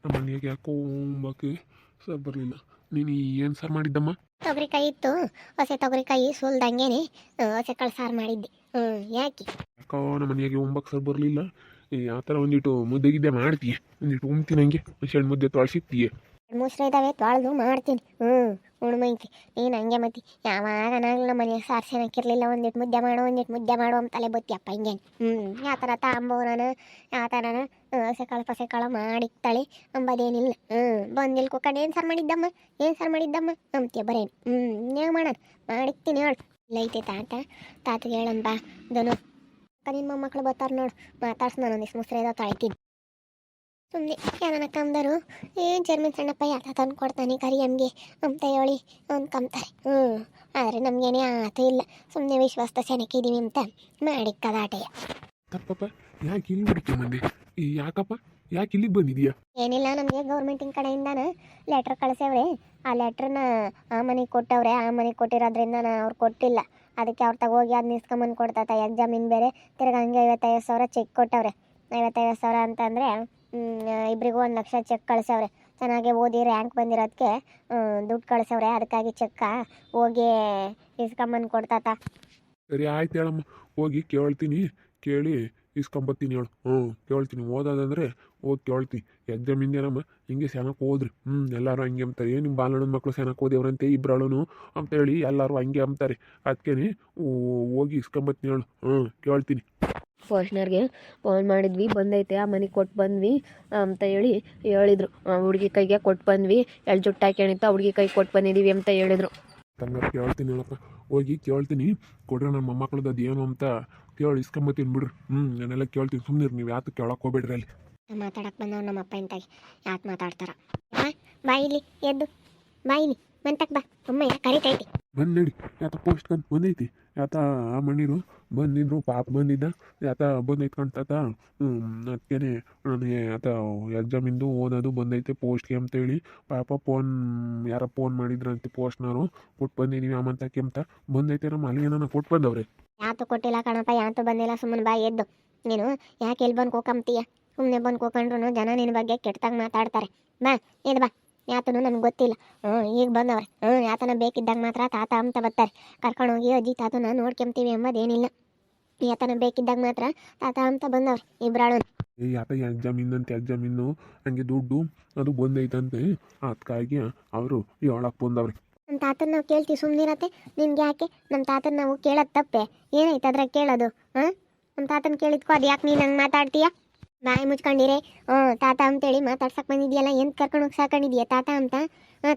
ನಮ್ಮ ಮನೆಗೆ ಯಾಕೋ ಹೋಗ್ಬೇಕು ಸರ್ ಬರಲಿಲ್ಲ. ನೀನು ಏನು ಸರ್ ಮಾಡಿದ್ದಮ್ಮ? ತೊಗರಿಕಾಯಿ ಇತ್ತು, ಹೊಸ ತೊಗರಿಕಾಯಿ ಸುಲ್ದಂಗೆನೆ ಹೊಸ ಕಾಳು ಸಾರು ಮಾಡಿದ್ದೆ. ಯಾಕೆ? ಯಾಕೋ ನಮ್ಮ ಮನೆಗೆ ಹೋಗ್ಬೇಕು ಸರ್ ಬರಲಿಲ್ಲ. ಆ ಥರ ಒಂದಿಟ್ಟು ಮುದ್ದೆಗಿದ್ದೆ ಮಾಡ್ತೀಯ, ಒಂದಿಟ್ಟು ಉಣ್ತೀನಿ ಹಂಗೆ ಸೆಣ್ ಮುದ್ದೆ ತೊಳ್ಸಿಕ್ತೀಯ. ಮೊಸರು ಇದ್ದಾವೆ ತೊಳೆದು ಮಾಡ್ತೀನಿ. ಉಣ್ಮೈತಿ ನೀನು ಹಂಗೆ ಮತ್ತಿ ಯಾವಾಗ ನಾನು ನಮ್ಮ ಮನೆಗೆ ಸಾರು ಚೆನ್ನಾಗಿರಲಿಲ್ಲ, ಒಂದಿಟ್ಟು ಮುದ್ದೆ ಮಾಡು ಅಂತಲೇ ಬತ್ತಿಯಪ್ಪ ಹಿಂಗೇನು. ಯಾವ ಥರ ತಾಂಬೋರನ ಯಾವ ಥರನ ಸೆಕಾಳು ಮಾಡಿಕ್ತಾಳೆ ಅಂಬೋದೇನಿಲ್ಲ. ಬಂದಿಲ್ಲಿ ಕುಕ್ಕಂಡು ಏನು ಸಾರು ಮಾಡಿದ್ದಮ್ಮ ಅಂತೀಯ ಬರೇನು. ಹೆಂಗೆ ಮಾಡೋದು ಮಾಡಿಕ್ತೀನಿ ಹೇಳು. ಇಲ್ಲೈತೆ ತಾತಗೆ ಹೇಳನ್ ಬಾ ದನು ನಿಮ್ಮ ಮಕ್ಕಳು ಬರ್ತಾರೆ ನೋಡು, ಮಾತಾಡ್ಸಿ ನಾನು ಒಂದಿಷ್ಟು ಮೊಸರು ಇದಾವೆ ತೊಳಿತೀನಿ. ಸುಮ್ಮನೆ ಯಾರನ್ನ ಕಮ್ದರು ಏನು ಚರ್ಮನ್ ಸಣ್ಣಪ್ಪ ಯಾತ ತಂದು ಕೊಡ್ತಾನೆ ಕರಿ ಅಮ್ಗೆ ಅಂತ ಹೇಳಿ ಅಂದ್ಕೊಂತಾರೆ. ಆದರೆ ನಮಗೇನೇ ಆತ ಇಲ್ಲ, ಸುಮ್ಮನೆ ವಿಶ್ವಾಸ ಸೆನಕಿದ್ದೀವಿ ಅಂತ ಮಾಡಿಕ್ಕದಾಟೆಯ. ತಪ್ಪಪ್ಪ, ಯಾಕೆ ಇಲ್ಲಿ ಬಿಡ್ತೀವಿ ಮಂದಿ? ಯಾಕಪ್ಪ ಯಾಕೆ ಇಲ್ಲಿಗೆ ಬಂದಿದೀಯಾ? ಏನಿಲ್ಲ, ನಮಗೆ ಗೌರ್ಮೆಂಟಿನ ಕಡೆಯಿಂದಾನ ಲೆಟ್ರ್ ಕಳಿಸ್ಯವ್ರೆ. ಆ ಲೆಟ್ರನ್ನ ಆ ಮನೆಗೆ ಕೊಟ್ಟವ್ರೆ. ಆ ಮನೆಗೆ ಕೊಟ್ಟಿರೋದ್ರಿಂದ ಅವ್ರು ಕೊಟ್ಟಿಲ್ಲ, ಅದಕ್ಕೆ ಅವ್ರು ತಗೋಗಿ ಅದು ನಿಸ್ಕೊಂಬಂದು ಕೊಡ್ತಾತ. ಎಕ್ಸಾಮಿನ್ ಬೇರೆ ತಿರ್ಗಿ ಹಂಗೆ 55,000 ಚೆಕ್ ಕೊಟ್ಟವ್ರೆ. 55,000 ಅಂತಂದರೆ ಇಬ್ಬರಿಗೂ 1,00,000 ಚೆಕ್ ಕಳಿಸವ್ರೆ. ಚೆನ್ನಾಗಿ ಓದಿ ರ್ಯಾಂಕ್ ಬಂದಿರೋದಕ್ಕೆ ದುಡ್ಡು ಕಳಿಸವ್ರೆ. ಅದಕ್ಕಾಗಿ ಚೆಕ್ಕ ಹೋಗಿ ಇಸ್ಕೊಂಬಂದು ಕೊಡ್ತಾತ. ಸರಿ ಆಯ್ತು ಹೇಳಮ್ಮ, ಹೋಗಿ ಕೇಳ್ತೀನಿ, ಕೇಳಿ ಇಸ್ಕೊಂಬತ್ತೀನಿ ಹೇಳು. ಕೇಳ್ತೀನಿ. ಓದೋದಂದರೆ ಹೋಗಿ ಕೇಳ್ತೀನಿ. ಎಕ್ಸಾಮ್ ಹಿಂಗೇನಮ್ಮ ಹಿಂಗೆ ಸೆನಕ್ಕೆ ಹೋದ್ರಿ. ಎಲ್ಲರೂ ಹಂಗೆ ಅಂತಾರೆ. ನಿಮ್ಮ ಬಾಲಣ್ಣನ ಮಕ್ಕಳು ಸೆನಕ್ಕೆ ಓದಿವ್ರಂತೆ ಇಬ್ಬರಳು ಅಂತೇಳಿ ಎಲ್ಲರೂ ಹಂಗೆ ಅಂತಾರೆ. ಅದಕ್ಕೇ ಹೋಗಿ ಇಸ್ಕೊಂಬತ್ತೀನಿ ಹೇಳು. ಕೇಳ್ತೀನಿ. ಫೋರ್ಸ್ನರ್ಗೆ ಫೋನ್ ಮಾಡಿದ್ವಿ, ಬಂದೈತೆ ಆ ಮನೆಗೆ ಕೊಟ್ಟು ಬಂದ್ವಿ ಅಂತ ಹೇಳಿದರು. ಹುಡುಗಿ ಕೈಗೆ ಕೊಟ್ಟು ಬಂದ್ವಿ, ಎಲ್ಲಿ ಜುಟ್ಟು ಹಾಕ್ಯಣಿತ್ತು ಹುಡುಗಿ ಕೈ ಕೊಟ್ಟು ಬಂದಿದ್ದೀವಿ ಅಂತ ಹೇಳಿದರು. ತಂಗಾರ ಕೇಳ್ತೀನಿ ಹೇಳಪ್ಪ, ಹೋಗಿ ಕೇಳ್ತೀನಿ. ಕೊಡ್ರಿ ನಮ್ಮ ಮೊಮ್ಮಕ್ಳದ್ದು ಅದು ಏನು ಅಂತ ಕೇಳಿ ಇಸ್ಕೊಂಬತ್ತೀನಿ ಬಿಡ್ರಿ. ನಾನೆಲ್ಲ ಕೇಳ್ತೀನಿ, ಸುಮ್ಮನೆ ನೀವು ಯಾತು ಕೇಳಕ್ಕೆ ಹೋಗ್ಬೇಡ್ರಿ. ಅಲ್ಲಿ ಮಾತಾಡಕ್ಕೆ ಬಂದವ್ ನಮ್ಮ ಅಪ್ಪ ಇಂತಾಗಿ ಯಾಕೆ ಮಾತಾಡ್ತಾರ? ಬಾಯಿಲಿ ಎದ್ದು ಬಾಯಿಲಿ ಮಂತಕ್ಕೆ ಬಾ, ಅಮ್ಮ ಕರಿತೈತಿ. ಬಂದು ನಡಿ, ಯಾತ ಪೋಸ್ಟ್ ಕಂತ ಬಂದೈತಿ. ಯಾತ ಆ ಮಣ್ಣಿರು ಬಂದಿದ್ರು, ಪಾಪ ಬಂದಿದ್ದ ಯಾತ ಬಂದೈತೆ ಕಾಣ್ತಾತ. ಅದಕ್ಕೇನೆ ನನಗೆ ಯಾತ ಎಕ್ಸಾಮಿಂದು ಓದೋದು ಬಂದೈತೆ ಪೋಸ್ಟ್ಗೆ ಅಂತೇಳಿ ಪಾಪ ಯಾರೋ ಫೋನ್ ಮಾಡಿದ್ರಂತೆ ಪೋಸ್ಟ್ನವರು. ಕೊಟ್ಟು ಬಂದಿದ್ದೀವಿ ಅಮ್ಮಂತಕ್ಕೆ ಅಂತ ಬಂದೈತೆ. ನಮ್ಮ ಅಲ್ಲಿಗೆ ನಾನು ಕೊಟ್ಟು ಬಂದವ್ರೆ. ಯಾತು ಕೊಟ್ಟಿಲ್ಲ ಕಣಪ್ಪ, ಯಾತು ಬಂದಿಲ್ಲ. ಸುಮ್ಮನೆ ಬಾ ಎದ್ದು. ನೀನು ಯಾಕೆ ಎಲ್ಲಿ ಬಂದು ಕೋಕಂತೀಯ? ಸುಮ್ಮನೆ ಬಂದು ಕೋಕೊಂಡ್ರು ಜನ ನಿನ್ನ ಬಗ್ಗೆ ಕೆಟ್ಟದಾಗ ಮಾತಾಡ್ತಾರೆ. ಬಾ ಎದ್ದು ಬಾ. ಯಾತನು ನನಗೆ ಗೊತ್ತಿಲ್ಲ. ಈಗ ಬಂದವ್ರೆ. ಯಾತನ ಬೇಕಿದ್ದಾಗ ಮಾತ್ರ ತಾತ ಅಂತ ಬರ್ತಾರೆ. ಕರ್ಕೊಂಡೋಗಿ ಅಜ್ಜಿ ತಾತನ ನೋಡ್ಕೊಂತೀವಿ ಎಂಬುದೇನಿಲ್ಲ. ಯಾತನ ಬೇಕಿದ್ದಾಗ ಮಾತ್ರ ತಾತ ಅಂತ ಬಂದವ್ರೆ ಇಬ್ಬರಾಳು. ಯಾತ ಎಕ್ಸಾಮಿನ್ನು ಹಂಗೆ ದುಡ್ಡು ಅದು ಬಂದೈತಂತೆ. ಅದಕ್ಕಾಗಿ ಅವರು ಹೇಳಕ್ಕೆ ಬಂದವ್ರೆ. ನಮ್ಮ ತಾತನ ನಾವು ಕೇಳ್ತೀವಿ, ಸುಮ್ಮನಿರತ್ತೆ. ನಿನ್ಗೆ ಯಾಕೆ? ನಮ್ಮ ತಾತನ ನಾವು ಕೇಳೋದು ತಪ್ಪೆ? ಏನೈತೆ ಅದ್ರಾಗ ಕೇಳೋದು? ನಮ್ಮ ತಾತನ ಕೇಳಿದ್ಕೋ ಅದು ಯಾಕೆ ನೀನು ಹಂಗೆ ಮಾತಾಡ್ತೀಯ? ಬಾಯಿ ಮುಚ್ಕೊಂಡಿರೇ. ತಾತ ಅಂತೇಳಿ ಮಾತಾಡ್ಸಕ್ಕೆ ಬಂದಿದ್ಯಲ್ಲ, ಎಂತ ಕರ್ಕೊಂಡೋಗಿ ಸಾಕೊಂಡಿದ್ಯಾ ತಾತ ಅಂತ?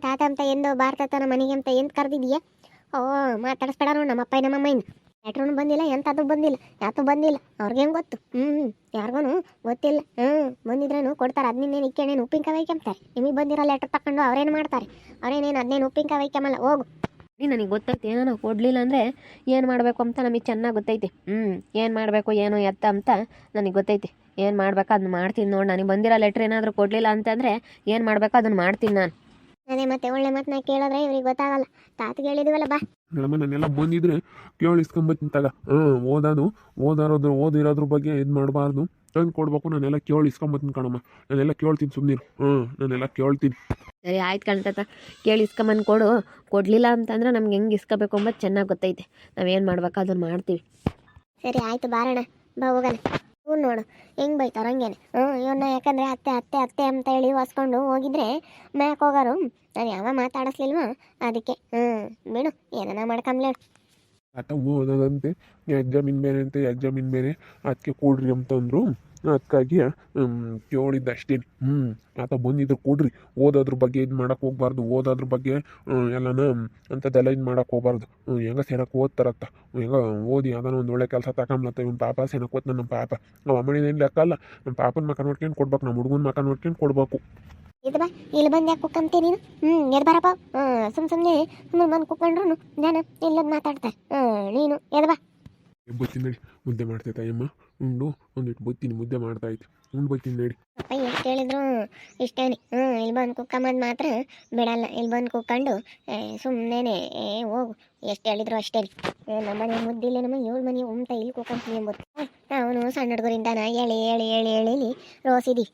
ತಾತ ಅಂತ ಎಂದೋ ಭಾರತನ ಮನೆಗೆ ಅಂತ ಎಂತ ಕರೆದಿದ್ಯಾ? ಮಾತಾಡಿಸ್ಬೇಡ ನೋಡಿ ನಮ್ಮಪ್ಪ ನಮ್ಮಮ್ಮನ. ಲೆಟ್ರೂ ಬಂದಿಲ್ಲ, ಎಂಥದ್ದು ಬಂದಿಲ್ಲ, ಯಾತೂ ಬಂದಿಲ್ಲ. ಅವ್ರಿಗೇನು ಗೊತ್ತು? ಯಾರಿಗೂ ಗೊತ್ತಿಲ್ಲ. ಬಂದಿದ್ರೇನು ಕೊಡ್ತಾರೆ. ಅದನ್ನೇನು ಇಕ್ಕೇನೇನು ಉಪ್ಪಿನಕಾಯಿ ವೈಕೊಂತಾರೆ. ನಿಮಗೆ ಬಂದಿರೋ ಲೆಟ್ರ್ ತಗೊಂಡು ಅವ್ರೇನು ಮಾಡ್ತಾರೆ? ಅವ್ರೇನೇನು ಅದನ್ನೇನು ಉಪ್ಪಿನಕಾಯಿ ವೈಕೊಂಬಲ್ಲ. ಹೋಗು. ನನಗೆ ಗೊತ್ತೈತೆ, ಏನೋ ನಾವು ಕೊಡಲಿಲ್ಲ ಅಂದರೆ ಏನು ಮಾಡಬೇಕು ಅಂತ ನಮಗೆ ಚೆನ್ನಾಗಿ ಗೊತ್ತೈತೆ. ಏನು ಮಾಡಬೇಕು ಏನು ಎತ್ತ ಅಂತ ನನಗೆ ಗೊತ್ತೈತೆ. ಏನು ಮಾಡ್ಬೇಕು ಅದನ್ನ ಮಾಡ್ತೀನಿ ನೋಡಿ. ನನಗೆ ಬಂದಿರೋ ಲೆಟ್ರ್ ಏನಾದರೂ ಕೊಡಲಿಲ್ಲ ಅಂತಂದರೆ ಏನು ಮಾಡಬೇಕು ಅದನ್ನು ಮಾಡ್ತೀನಿ ನಾನು. ಅದೇ ಮತ್ತೆ ಒಳ್ಳೆ ಮಾತನ್ನ ಕೇಳಿದ್ರೆ ಇವ್ರಿಗೆ ಗೊತ್ತಾಗಲ್ಲ. ತಾತಗೆ ಹೇಳಿದೀವಲ್ಲ ಬಾ. ಮೇಡಮ್ ನಾನೆಲ್ಲ ಬಂದಿದ್ರೆ ಕೇಳಿ ಇಸ್ಕೊಂಬತ್ತೀನಿ ತಗ. ಓದಿರೋದ್ರ ಬಗ್ಗೆ ಇದು ಮಾಡಬಾರ್ದು, ತಂದು ಕೊಡ್ಬೇಕು. ನಾನೆಲ್ಲ ಕೇಳಿ ಇಸ್ಕೊಂಬತ್ತೀನಿ ಕಣಮ್ಮ. ನಾನೆಲ್ಲ ಕೇಳ್ತೀನಿ, ಸುಮ್ಮನಿರು. ನಾನೆಲ್ಲ ಕೇಳ್ತೀನಿ. ಸರಿ ಆಯ್ತು ಕಣ್ತಾತ, ಕೇಳಿ ಇಸ್ಕೊಂಬಂದು ಕೊಡಲಿಲ್ಲ ಅಂತಂದ್ರೆ ನಮ್ಗೆ ಹೆಂಗೆ ಇಸ್ಕೋಬೇಕು ಅಂಬದು ಚೆನ್ನಾಗಿ ಗೊತ್ತೈತೆ. ನಾವೇನು ಮಾಡ್ಬೇಕು ಅದನ್ನು ಮಾಡ್ತೀವಿ. ಸರಿ ಆಯಿತು ಬಾರಣ, ಬಾ ಹೋಗೋಣ. ನೋಡು ಹೆಂಗೆ ಬೈತಾರ ಹಂಗೇನೆ. ಇವನ್ನ ಯಾಕಂದರೆ ಅತ್ತೆ ಅಂತ ಹೇಳಿ ಹೊಸ್ಕೊಂಡು ಹೋಗಿದ್ರೆ ಮ್ಯಾಕ್ ಹೋಗೋರು. ನಾನು ಯಾವ ಮಾತಾಡಿಸ್ಲಿಲ್ವ ಅದಕ್ಕೆ. ಬಿಡು, ಏನನ್ನ ಮಾಡ್ಕೊಂಬ್ಲೇಳು. ಆತ ಓದೋದಂತೆ ಎಕ್ಸಾಮಿನ್ ಬೇರೆ ಅದಕ್ಕೆ ಕೊಡ್ರಿ ಅಂತಂದರು. ಅದಕ್ಕಾಗಿ ಕೇಳಿದ್ದಷ್ಟೇ. ಆತ ಬಂದಿದ್ರು ಕೊಡ್ರಿ. ಓದೋದ್ರ ಬಗ್ಗೆ ಇದು ಮಾಡೋಕ್ಕೆ ಹೋಗ್ಬಾರ್ದು. ಓದೋದ್ರ ಬಗ್ಗೆ ಎಲ್ಲನ ಅಂಥದ್ದೆಲ್ಲ ಇದು ಮಾಡೋಕ್ಕೆ ಹೋಗ್ಬಾರ್ದು. ಹೆಂಗ ಸೆನಕ್ಕೆ ಓದ್ತಾರತ್ತ, ಹೆಂಗ ಓದಿ ಯಾವ್ದಾನ ಒಂದು ಒಳ್ಳೆ ಕೆಲಸ ತಗೊಂಬ್ಲತ್ತ. ಇವ್ನು ಪಾಪ ಸೆನಕ್ಕೆ ಓದ್ತಾನೆ. ನಮ್ಮ ಪಾಪ ನಾವು ಅಮ್ಮನೇನು ಲೆಕ್ಕ ಅಲ್ಲ. ನಮ್ಮ ಪಾಪನ ಮಕ್ಕ ನೋಡ್ಕೊಂಡು ಕೊಡ್ಬೇಕು, ನಮ್ಮ ಹುಡುಗನ ಮಕ್ಕ ನೋಡ್ಕೊಂಡು ಕೊಡ್ಬೇಕು. ಇದು ಬಾ, ಇಲ್ಲಿ ಬಂದು ಯಾಕೆ ಕುಕ್ಕಂತೀನಿ ನೀನು? ಎದ್ದು ಬಾರಪ್ಪ. ಸುಮ್ಮನೆ ಬಂದು ಕುಕ್ಕೊಂಡ್ರು ಜನ ಇಲ್ಲದ ಮಾತಾಡ್ತಾರೆ. ನೀನು ಎದ್ದು ಬಾ. ಬತ್ತೀನಿ ನಡಿ, ಮುದ್ದೆ ಮಾಡ್ತೈತೆ ಅಯ್ಯಮ್ಮ. ಉಂಡು ಒಂದಿಟ್ಟು ಬತ್ತೀನಿ, ಮುದ್ದೆ ಮಾಡ್ತಾಯಿತ್ತು, ಉಂಡು ಬತ್ತೀನಿ ನಡಿ. ಅಪ್ಪ ಎಷ್ಟು ಹೇಳಿದ್ರು ಇಷ್ಟೇನೆ. ಇಲ್ಲಿ ಬಂದು ಕುಕ್ಕಮ್ಮದು ಮಾತ್ರ ಬಿಡಲ್ಲ. ಇಲ್ಲಿ ಬಂದು ಕುಕ್ಕೊಂಡು ಸುಮ್ಮನೆ ಹೋಗು, ಎಷ್ಟು ಹೇಳಿದ್ರು ಅಷ್ಟೇ. ನಮ್ಮನೆ ಮುದ್ದಿಲ್ಲ, ನಮ್ಮ 7 ಮನೆ ಉಮ್ತ ಇಲ್ಲಿ ಕುಕ್ಕಂತೀನಿ ಎಂಬುದು. ಅವನು ಸಣ್ಣ ಹುಡುಗರಿಂದಾನ ಹೇಳಿ ಹೇಳಿ ಹೇಳಿ ಹೇಳಿ ರೋಸಿದಿ.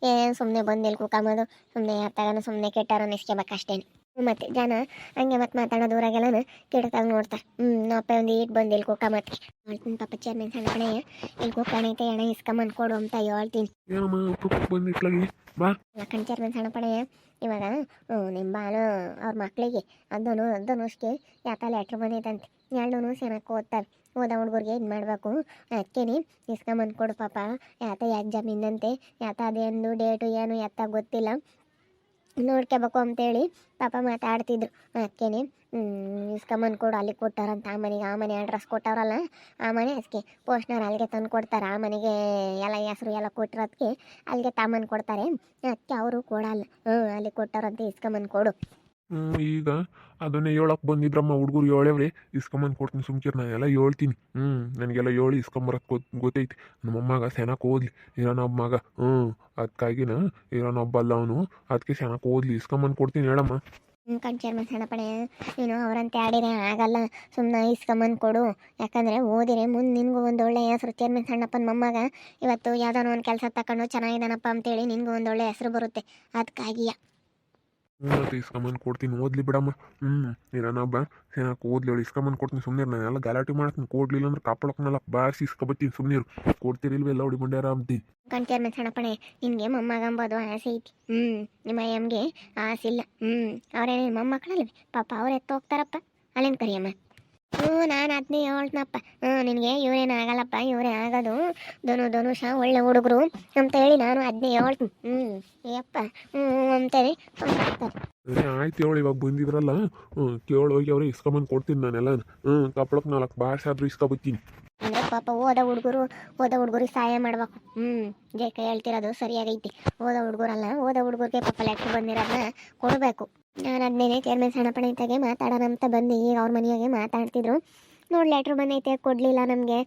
ಏನು ಸುಮ್ಮನೆ ಬಂದು ಇಲ್ಲಿ ಕುಕ್ಕಮ್ಮದು, ಸುಮ್ಮನೆ ಯಾತಾಗನ ಸುಮ್ಮನೆ ಕೆಟ್ಟಾರ ಅಷ್ಟೇನೆ. ಮತ್ತೆ ಜನ ಹಂಗೆ ಮತ್ತೆ ಮಾತಾಡೋದು ಊರಾಗೆಲ್ಲನ ಕೆಟ್ಟದಾಗ ನೋಡ್ತಾರೆ. ನಮ್ಮಪ್ಪ ಒಂದು ಈಟ್ ಬಂದು ಇಲ್ಲಿ ಕುಕ್ಕ ಮತ್ತೆ ಹೇಳ್ತೀನಿ. ಪಾಪ ಚೇರ್ಮನ್ ಸಣ್ಣ ಕಣೆ ಇಲ್ಲಿ ಕುಕ್ಕಣೈತೆ ಎಣ್ಣೆ ಇಸ್ಕೊಂಬಂದು ಕೊಡು ಅಂತ ಹೇಳ್ತೀನಿ. ಏನಮ್ಮ ಕುಕ್ಕಕ್ಕೆ ಬಂದಿಟ್ಲಾಗಿ ಬಾ. ಲಕ್ಕಣ ಚೇರ್ಮನ್ ಸಣ್ಣ ಪಣೆ ಇವಾಗ ನಿಮ್ಮ ಬಾನು ಅವ್ರ ಮಕ್ಕಳಿಗೆ ಅದನ್ನೋಷ್ಟೇ ಯಾಕ ಲೆಟ್ರ್ ಬಂದೈತಂತೆ. 2 ಚೆನ್ನಾಗಿ ಓದ್ತಾರೆ. ಓದೋ ಹುಡುಗರಿಗೆ ಇದು ಮಾಡಬೇಕು, ಅದಕ್ಕೇನೆ ಇಸ್ಕೊಂಬಂದು ಕೊಡು ಪಾಪ. ಯಾತ ಎಕ್ಸಾಮ್ ಇಂದಂತೆ, ಯಾತ ಅದೇನು ಡೇಟು ಏನು ಎತ್ತ ಗೊತ್ತಿಲ್ಲ, ನೋಡ್ಕೋಬೇಕು ಅಂತೇಳಿ ಪಾಪ ಮಾತಾಡ್ತಿದ್ರು. ಅದಕ್ಕೇನೆ ಇಸ್ಕೊಂಬಂದು ಕೊಡು. ಅಲ್ಲಿ ಕೊಟ್ಟಾರಂತ ಆ ಮನೆ ಅಡ್ರೆಸ್ ಕೊಟ್ಟವ್ರಲ್ಲ, ಆ ಮನೆ ಅದಕ್ಕೆ ಪೋಸ್ಟ್ನವ್ರು ಅಲ್ಲಿಗೆ ತಂದು ಕೊಡ್ತಾರೆ. ಆ ಮನೆಗೆ ಎಲ್ಲ ಹೆಸ್ರು ಎಲ್ಲ ಕೊಟ್ಟಿರೋದಕ್ಕೆ ಅಲ್ಲಿಗೆ ತಗೊಂಬಂದು ಕೊಡ್ತಾರೆ. ಅದಕ್ಕೆ ಅವರು ಕೊಡಲ್ಲ. ಅಲ್ಲಿ ಕೊಟ್ಟವ್ರಂತೆ ಇಸ್ಕೊಂಬಂದು ಕೊಡು. ಈಗ ಅದನ್ನೇ ಹೇಳಕ್ಕೆ ಬಂದಿದ್ರಮ್ಮ ಹುಡುಗರು ಹೇಳವ್ರೆ, ಇಸ್ಕೊಂಬಂದು ಕೊಡ್ತೀನಿ ಸುಮ್ಕಿರ್, ನಾನು ಎಲ್ಲ ಹೇಳ್ತೀನಿ. ನನಗೆಲ್ಲ ಹೇಳಿ ಇಸ್ಕೊಂಬರಕ್ಕೆ ಗೊತ್ತೈತಿ. ನಮ್ಮ ಅಮ್ಮಗ ಚೆನ್ನಾಗಿ ಓದ್ಲಿ, ಇರೋನೊಬ್ಬ ಮಗ. ಅದಕ್ಕಾಗಿನ ಇರೋನೊಬ್ಬ ಅಲ್ಲ ಅವನು, ಅದಕ್ಕೆ ಚೆನ್ನಾಗಿ ಓದ್ಲಿ, ಇಸ್ಕೊಂಬಂದು ಕೊಡ್ತೀನಿ ಹೇಳಮ್ಮ. ಚೇರ್ಮನ್ ಸಣ್ಣಪ್ಪಣೆ ನೀನು ಅವರಂತೆ ಆಡಿದ್ರೆ ಆಗಲ್ಲ, ಸುಮ್ಮನೆ ಇಸ್ಕೊಂಬಂದು ಕೊಡು. ಯಾಕಂದರೆ ಓದಿರೆ ಮುಂದೆ ನಿನಗೂ ಒಂದು ಒಳ್ಳೆ ಹೆಸರು. ಚೇರ್ಮನ್ ಸಣ್ಣಪ್ಪನ ಮೊಮ್ಮಗ ಇವತ್ತು ಯಾವುದಾದ್ರು ಒಂದು ಕೆಲಸ ತಗೊಂಡು ಚೆನ್ನಾಗಿದ್ದಾನಪ್ಪ ಅಂತೇಳಿ ನಿನಗೂ ಒಂದು ಒಳ್ಳೆ ಹೆಸರು ಬರುತ್ತೆ. ಅದಕ್ಕಾಗಿಯ ಮತ್ತೆ ಇಸ್ಕೊಂಬಂದು ಕೊಡ್ತೀನಿ, ಓದ್ಲಿ ಬಿಡಮ್ಮ. ಇರೋನೊಬ್ಬ ಚೆನ್ನಾಗಿ ಓದ್ಲಿ, ಅವಳು ಇಸ್ಕೊಂಬಂದು ಕೊಡ್ತೀನಿ ಸುಮ್ಮನೆ. ನಾನೆಲ್ಲ ಗಲಾಟೆ ಮಾಡ್ತೀನಿ, ಕೊಡ್ಲಿಲ್ಲ ಅಂದ್ರೆ ಕಾಪಾಡೋಕ್ನೆಲ್ಲ ಬಾರಿಸಿ ಇಸ್ಕೊಬತ್ತೀನಿ ಸುಮ್ಮನೆ. ಕೊಡ್ತಿರಿಲ್ವೆಲ್ಲ ಹೊಡಿ ಮಂಡ್ಯಾರ ಅಂತೀನಿ. ಚೇರ್ಮನ್ ಸಣ್ಣಪ್ಪಣೆ ನಿನಗೆ ಮೊಮ್ಮಗ ಅಂಬೋದು ಆಸೆ ಐತಿ. ನಿಮ್ಮ ಅಯ್ಯಮ್ಗೆ ಆಸೆ ಇಲ್ಲ. ಅವರೇನೇ ಮೊಮ್ಮಕ್ಕಳಲ್ವಿ ಪಾಪ, ಅವ್ರು ಎತ್ತೋಗ್ತಾರಪ್ಪ. ಅಲ್ಲೇನು ಕರಿಯಮ್ಮ. ನಾನು ಅದನ್ನೇ ಹೇಳ್ತನಪ್ಪ. ನಿನಗೆ ಇವರೇನು ಆಗಲ್ಲಪ್ಪ, ಇವರೇ ಆಗೋದು. ಧನುಷ ಒಳ್ಳೆ ಹುಡುಗರು ಅಂತ ಹೇಳಿ ನಾನು ಅದನ್ನೇ ಹೇಳ್ತೀನಿ. ಯಪ್ಪ ಅಂತೇಳಿ ಆಯ್ತು ಹೇಳಿ, ಇವಾಗ ಬಂದಿದ್ರಲ್ಲ ಕೇಳೋಗಿ ಅವ್ರಿಗೆ ಇಸ್ಕೊಂಬಂದು ಕೊಡ್ತೀನಿ ನಾನೆಲ್ಲ. ಕಪ್ಪಳಕ್ಕೆ 4 ಭಾಷೆ ಆದರೂ ಇಸ್ಕೊಬತ್ತೀನಿ. ಅಂದರೆ ಪಾಪ ಓದೋ ಹುಡುಗರಿಗೆ ಸಹಾಯ ಮಾಡ್ಬೇಕು. ಜೇಕ ಹೇಳ್ತಿರೋದು ಸರಿಯಾಗೈತಿ. ಓದೋ ಹುಡುಗರಿಗೆ ಪಾಪ ಲೆಟ್ರ್ ಬಂದಿರೋದನ್ನ ಕೊಡಬೇಕು. ನಾನು ಅದನ್ನೇ ಚೇರ್ಮನ್ ಸಣ್ಣಪ್ಪನ ಇದ್ದಾಗೆ ಮಾತಾಡೋಣ ಅಂತ ಬಂದು ಈಗ ಅವ್ರ ಮನೆಯಾಗೆ ಮಾತಾಡ್ತಿದ್ರು. ನೋಡಿ ಲೆಟ್ರ್ ಬಂದೈತೆ, ಕೊಡಲಿಲ್ಲ ನಮಗೆ.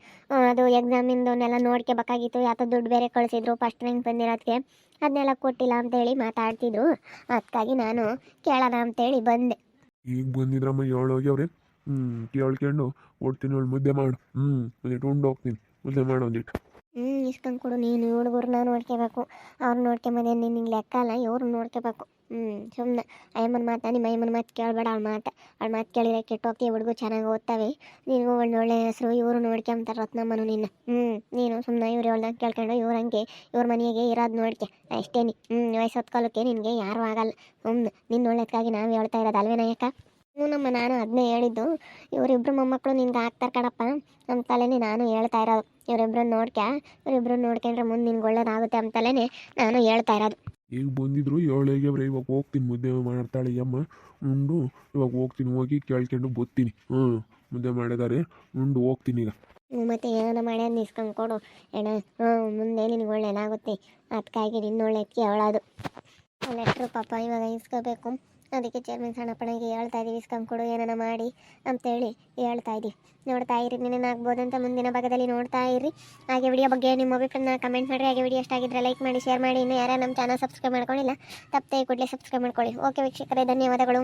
ಅದು ಎಕ್ಸಾಮಿಂದವನ್ನೆಲ್ಲ ನೋಡ್ಕೋಬೇಕಾಗಿತ್ತು. ಯಾತ ದುಡ್ಡು ಬೇರೆ ಕಳಿಸಿದ್ರು ಫಸ್ಟ್ ರ್ಯಾಂಕ್ ಬಂದಿರೋದಕ್ಕೆ, ಅದನ್ನೆಲ್ಲ ಕೊಟ್ಟಿಲ್ಲ ಅಂತೇಳಿ ಮಾತಾಡ್ತಿದ್ರು. ಅದಕ್ಕಾಗಿ ನಾನು ಕೇಳೋಣ ಅಂತೇಳಿ ಬಂದೆ. ಈಗ ಬಂದಿದ್ರಮ್ಮ ಹೇಳೋಗಿ ಅವ್ರೆ. ಕೇಳ್ಕೊಂಡು ಕೊಡ್ತೀನಿ, ಅವಳು ಮುದ್ದೆ ಮಾಡು. ಒಂದಿಟ್ಟು ಉಂಡು ಹೋಗ್ತೀನಿ, ಮುದ್ದೆ ಮಾಡು ಒಂದಿಟ್ಟು. ಇಸ್ಕೊಂಡು ಕೊಡು. ನೀನು ಹುಡುಗರನ್ನ ನೋಡ್ಕೋಬೇಕು, ಅವ್ರು ನೋಡ್ಕೊಂಬಂದೆ ನಿನಗೆ ಲೆಕ್ಕ ಅಲ್ಲ, ಇವ್ರು ನೋಡ್ಕೋಬೇಕು. ಸುಮ್ಮನೆ ನಿಮ್ಮ ಅಯ್ಯಮ್ಮನ ಮಾತು ಕೇಳಬೇಡ. ಅವಳ ಮಾತು ಕೇಳಿದ್ರೆ ಕೆಟ್ಟೋಗ್ತಿ. ಹುಡುಗರು ಚೆನ್ನಾಗಿ ಓದ್ತವೆ, ನಿನಗೂ ಒಳ್ಳೆ ಹೆಸರು. ಇವರು ನೋಡ್ಕೊಂತಾರೆ ರತ್ನಮ್ಮನು ನಿನ್ನ. ನೀನು ಸುಮ್ಮನೆ ಇವ್ರು ಹೇಳ್ದಂಗೆ ಕೇಳ್ಕೊಂಡು ಇವ್ರ ಮನೆಗೆ ಇರೋದು ನೋಡ್ಕೆ ಅಷ್ಟೇ. ವಯಸ್ಸೊತ್ತು ಕಾಲಕ್ಕೆ ನಿನಗೆ ಯಾರೂ ಆಗಲ್ಲ. ನಿನ್ನ ಒಳ್ಳೇದಕ್ಕಾಗಿ ನಾವು ಹೇಳ್ತಾ ಇರೋದು ಅಲ್ವೇ ನಾಯಕ. ನಮ್ಮ ನಾನು ಅದನ್ನೇ ಹೇಳಿದ್ದು. ಇವರಿಬ್ರು ಮೊಮ್ಮಕ್ಕಳು ನಿನ್ಗೆ ಆಗ್ತಾರೆ ಕಣಪ್ಪ ಅಂತಲೇ ನಾನು ಹೇಳ್ತಾ ಇರೋದು. ಇವರಿಬ್ರು ನೋಡ್ಕೊಂಡ್ರೆ ಮುಂದೆ ನಿನ್ಗೆ ಒಳ್ಳೇದಾಗುತ್ತೆ ಅಂತಲೇ ನಾನು ಹೇಳ್ತಾ ಇರೋದು. ಈಗ ಬಂದಿದ್ರು ಏಳೇಗ್ಯವ್ರೆ, ಇವಾಗ ಹೋಗ್ತೀನಿ, ಮುದ್ದೆ ಮಾಡ್ತಾಳೆ ಅಮ್ಮ. ಉಂಡು ಇವಾಗ ಹೋಗ್ತೀನಿ, ಹೋಗಿ ಕೇಳ್ಕೊಂಡು ಬತ್ತೀನಿ. ಮುದ್ದೆ ಮಾಡಿದಾರೆ, ಉಂಡು ಹೋಗ್ತೀನಿ ಈಗ. ಮತ್ತು ಏನಾರ ಮಾಡ್ಯಾದ ಇಸ್ಕೊಂಡು ಕೊಡು ಅಣ್ಣ. ಮುಂದೆ ನಿನಗೆ ಒಳ್ಳೇದಾಗುತ್ತೆ. ಅದಕ್ಕಾಗಿ ನಿನ್ನ ಒಳ್ಳೇದಕ್ಕೆ ಹೇಳೋದು. ಲೆಟ್ರು ಪಾಪ ಇವಾಗ ಇಸ್ಕೋಬೇಕು. ಅದಕ್ಕೆ ಚೇರ್ಮನ್ ಸಣ್ಣಪ್ಪನಿಗೆ ಹೇಳ್ತಾ ಇದ್ದೀವಿ, ಇಸ್ಕೊಂಡು ಕೊಡು ಏನಾರ ಮಾಡಿ ಅಂತೇಳಿ ಹೇಳ್ತಾ ಇದ್ದೀವಿ. ನೋಡ್ತಾ ಇರಿ, ನಿನ್ನೇನಾಗ್ಬೋದು ಅಂತ ಮುಂದಿನ ಭಾಗದಲ್ಲಿ ನೋಡ್ತಾ ಇರಿ. ಹಾಗೆ ವಿಡಿಯೋ ಬಗ್ಗೆ ನಿಮ್ಮ ಅಭಿಪ್ರಾಯನ ಕಮೆಂಟ್ ಮಾಡಿರಿ. ಹಾಗೆ ವಿಡಿಯೋ ಇಷ್ಟ ಆಗಿದ್ರೆ ಲೈಕ್ ಮಾಡಿ, ಶೇರ್ ಮಾಡಿ. ಇನ್ನು ಯಾರು ನಮ್ಮ ಚಾನಲ್ ಸಬ್ಸ್ಕ್ರೈಬ್ ಮಾಡ್ಕೊಂಡಿಲ್ಲ ತಪ್ಪದೆ ಕೂಡಲೇ ಸಬ್ಸ್ಕ್ರೈಬ್ ಮಾಡ್ಕೊಳ್ಳಿ. ಓಕೆ ವೀಕ್ಷಕರೇ, ಧನ್ಯವಾದಗಳು.